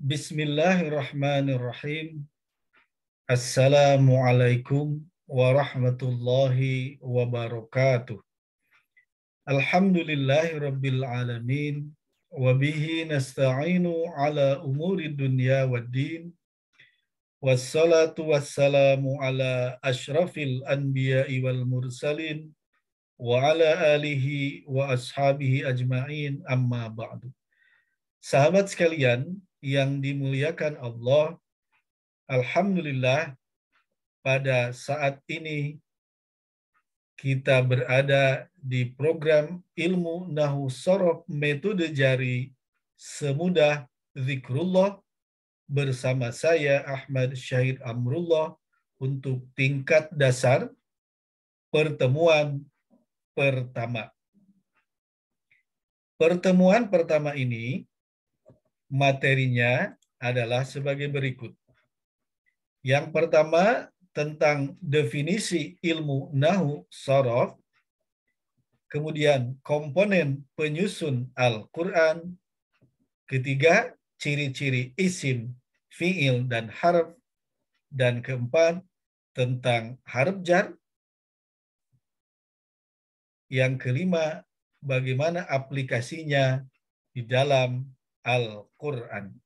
Bismillahirrahmanirrahim. Assalamualaikum warahmatullahi wabarakatuh. Alhamdulillahirabbil alamin wa bihi nasta'inu ala umuri dunya waddin. Wassalatu wassalamu ala asyrafil anbiya'i wal mursalin wa ala alihi wa ashabihi ajma'in, amma ba'du. Sahabat sekalian yang dimuliakan Allah, alhamdulillah pada saat ini kita berada di program Ilmu Nahwu Shorof Metode Jari Semudah Zikrullah bersama saya Ahmad Syahid Amrullah untuk tingkat dasar pertemuan pertama. Pertemuan pertama ini materinya adalah sebagai berikut. Yang pertama tentang definisi ilmu nahwu shorof, kemudian komponen penyusun Al-Quran, ketiga ciri-ciri isim, fiil, dan harf, dan keempat tentang harf jar, yang kelima bagaimana aplikasinya di dalam Al-Quran.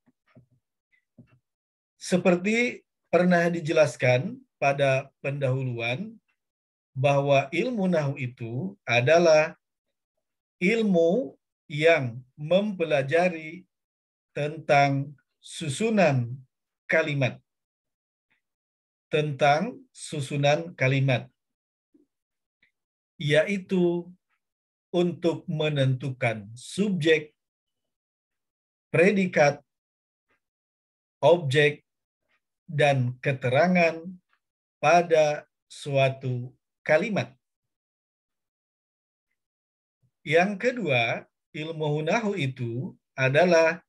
Seperti pernah dijelaskan pada pendahuluan bahwa ilmu nahwu itu adalah ilmu yang mempelajari tentang susunan kalimat. Yaitu untuk menentukan subjek, predikat, objek, dan keterangan pada suatu kalimat. Yang kedua, ilmu nahwu itu adalah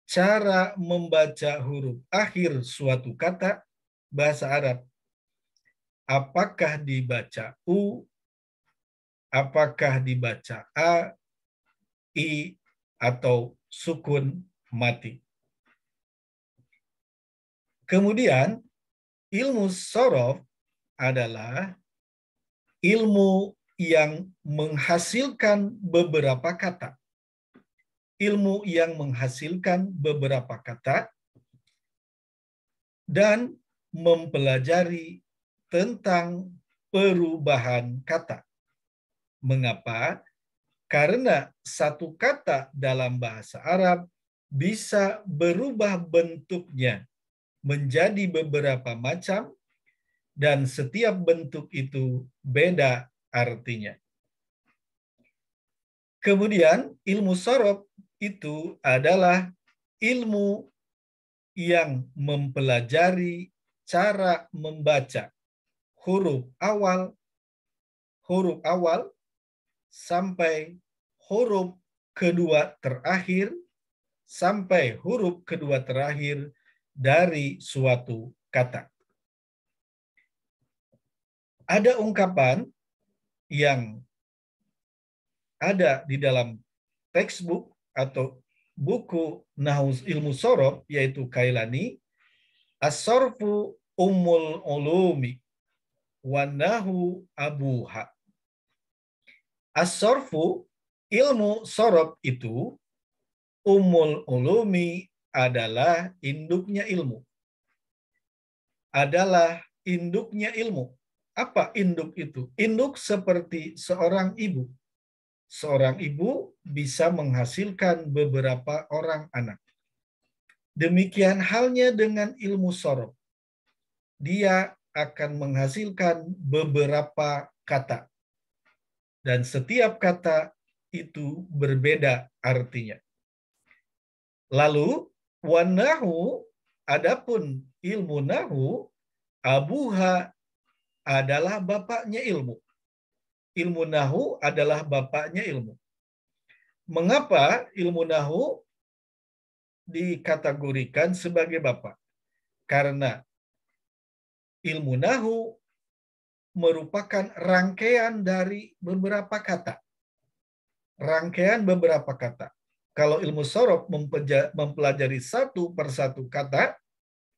cara membaca huruf akhir suatu kata bahasa Arab. Apakah dibaca U, apakah dibaca A, I, atau sukun mati. Kemudian, ilmu shorof adalah ilmu yang menghasilkan beberapa kata. Ilmu yang menghasilkan beberapa kata dan mempelajari tentang perubahan kata. Mengapa? Karena satu kata dalam bahasa Arab bisa berubah bentuknya menjadi beberapa macam, dan setiap bentuk itu beda artinya. Kemudian ilmu shorof itu adalah ilmu yang mempelajari cara membaca huruf awal sampai huruf kedua terakhir dari suatu kata. Ada ungkapan yang ada di dalam textbook atau buku Nahwu Ilmu Shorof, yaitu Kailani, As-Shorfu Ummul Ulumi wa Nahwu Abuha. As-Shorfu, ilmu shorof itu, Ummul Ulumi adalah induknya ilmu. Apa induk itu? Induk seperti seorang ibu. Seorang ibu bisa menghasilkan beberapa orang anak. Demikian halnya dengan ilmu shorof. Dia akan menghasilkan beberapa kata. Dan setiap kata itu berbeda artinya. Lalu, wanahu, adapun ilmu nahwu, abuha adalah bapaknya ilmu. Ilmu nahwu adalah bapaknya ilmu. Mengapa ilmu nahwu dikategorikan sebagai bapak? Karena ilmu nahwu merupakan rangkaian dari beberapa kata. Kalau ilmu sorof mempelajari satu persatu kata,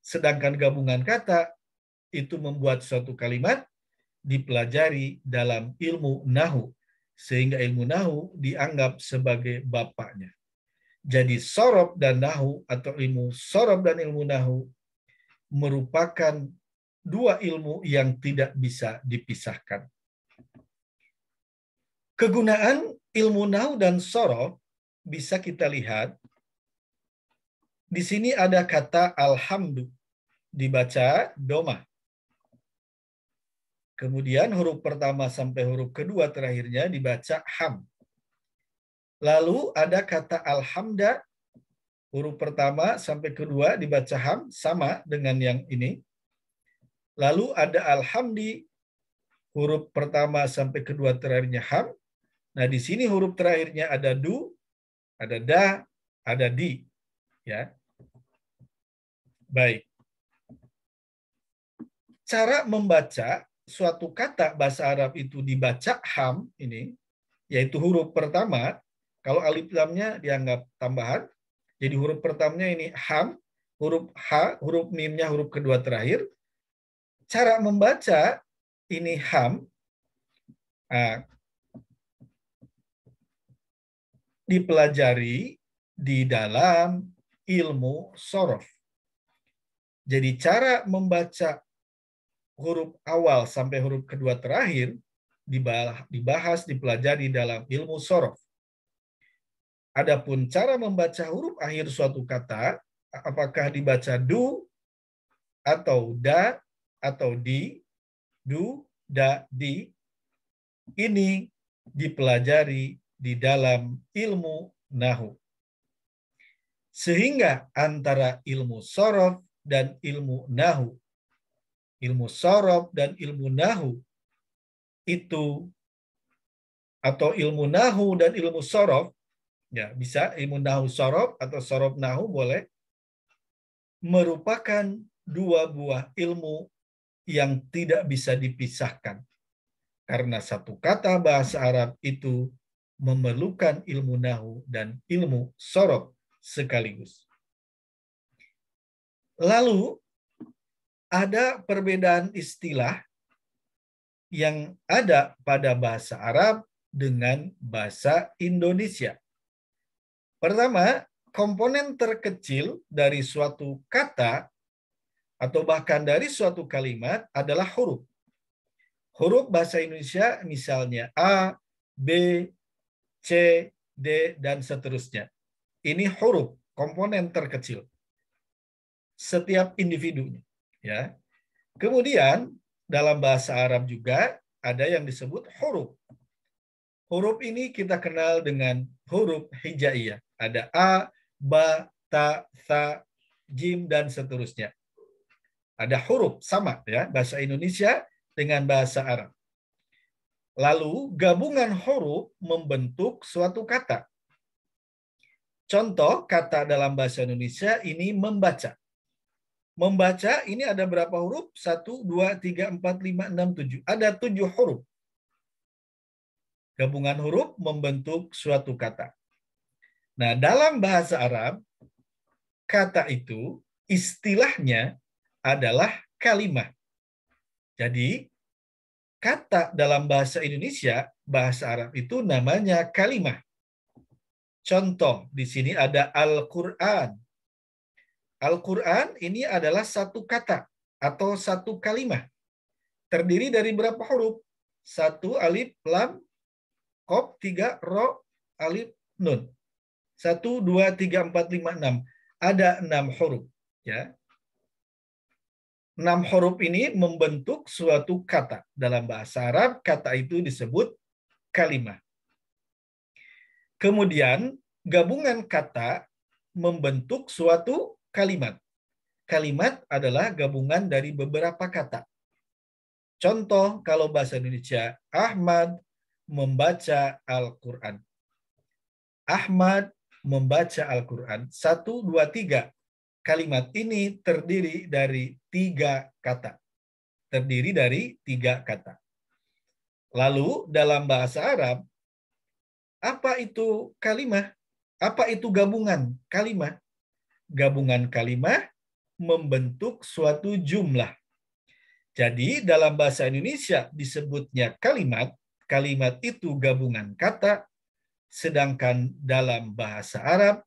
sedangkan gabungan kata itu membuat suatu kalimat, dipelajari dalam ilmu nahu. Sehingga ilmu nahu dianggap sebagai bapaknya. Jadi sorof dan nahu atau ilmu sorof dan ilmu nahu merupakan dua ilmu yang tidak bisa dipisahkan. Kegunaan ilmu nahu dan sorof bisa kita lihat. Di sini ada kata alhamdu, dibaca doma. Kemudian huruf pertama sampai huruf kedua terakhirnya dibaca ham. Lalu ada kata alhamda, huruf pertama sampai kedua dibaca ham, sama dengan yang ini. Lalu ada alhamdi, huruf pertama sampai kedua terakhirnya ham. Nah, di sini huruf terakhirnya ada du, ada da, ada di. Ya. Baik. Cara membaca suatu kata bahasa Arab itu dibaca ham ini, yaitu huruf pertama. Kalau alif lamnya dianggap tambahan, jadi huruf pertamanya ini ham, huruf H, huruf mimnya huruf kedua terakhir. Cara membaca ini ham, dipelajari di dalam ilmu sorof. Jadi cara membaca huruf awal sampai huruf kedua terakhir dibahas, dipelajari dalam ilmu sorof. Adapun cara membaca huruf akhir suatu kata, apakah dibaca du, atau da, atau di, du, da, di, ini dipelajari di dalam ilmu nahu. Sehingga antara ilmu sorof dan ilmu nahu, ilmu sorof dan ilmu nahu itu, atau ilmu nahu dan ilmu sorof, ya bisa ilmu nahu sorof atau sorof nahu boleh, merupakan dua buah ilmu yang tidak bisa dipisahkan. Karena satu kata bahasa Arab itu memerlukan ilmu nahu dan ilmu sorof sekaligus. Lalu ada perbedaan istilah yang ada pada bahasa Arab dengan bahasa Indonesia. Pertama, komponen terkecil dari suatu kata atau bahkan dari suatu kalimat adalah huruf. Huruf bahasa Indonesia misalnya A, B, C, D, dan seterusnya. Ini huruf, komponen terkecil. Setiap individunya. Ya. Kemudian dalam bahasa Arab juga ada yang disebut huruf. Huruf ini kita kenal dengan huruf hijaiyah. Ada A, Ba, Ta, Tha, Jim, dan seterusnya. Ada huruf sama ya, bahasa Indonesia dengan bahasa Arab. Lalu gabungan huruf membentuk suatu kata. Contoh kata dalam bahasa Indonesia ini membaca. Membaca ini ada berapa huruf? 1, 2, 3, 4, 5, 6, 7. Ada 7 huruf. Gabungan huruf membentuk suatu kata. Nah, dalam bahasa Arab, kata itu istilahnya adalah kalimah. Jadi, kata dalam bahasa Indonesia, bahasa Arab itu namanya kalimah. Contoh, di sini ada Al-Quran. Al-Quran ini adalah satu kata atau satu kalimah. Terdiri dari berapa huruf? 1 alif, lam, qaf, 3 ro, alif, nun. 1, 2, 3, 4, 5, 6. Ada 6 huruf. Ya. 6 huruf ini membentuk suatu kata. Dalam bahasa Arab, kata itu disebut kalimah. Kemudian, gabungan kata membentuk suatu kalimat. Kalimat adalah gabungan dari beberapa kata. Contoh, kalau bahasa Indonesia, Ahmad membaca Al-Quran. Ahmad membaca Al-Quran. 1, 2, 3. Kalimat ini terdiri dari 3 kata. Terdiri dari 3 kata. Lalu dalam bahasa Arab, apa itu kalimah? Apa itu gabungan kalimat? Gabungan kalimat membentuk suatu jumlah. Jadi dalam bahasa Indonesia disebutnya kalimat, kalimat itu gabungan kata, sedangkan dalam bahasa Arab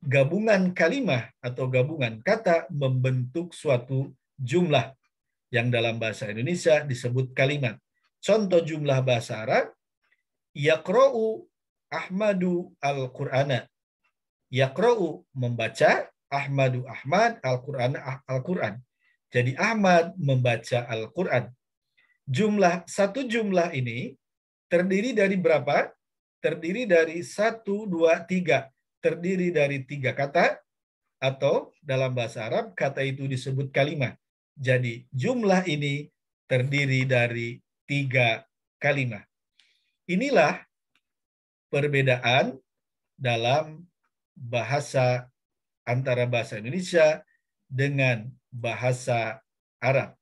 gabungan kalimat atau gabungan kata membentuk suatu jumlah yang dalam bahasa Indonesia disebut kalimat. Contoh jumlah bahasa Arab, yaqra'u Ahmadu al-Qur'ana. Yaqra'u membaca, Ahmadu Ahmad, al-Qur'ana Al-Quran. Jadi Ahmad membaca Al-Quran. Satu jumlah ini terdiri dari berapa? Terdiri dari 1, 2, 3. Terdiri dari 3 kata, atau dalam bahasa Arab kata itu disebut kalimat. Jadi jumlah ini terdiri dari 3 kalimat. Inilah perbedaan dalam bahasa antara bahasa Indonesia dengan bahasa Arab.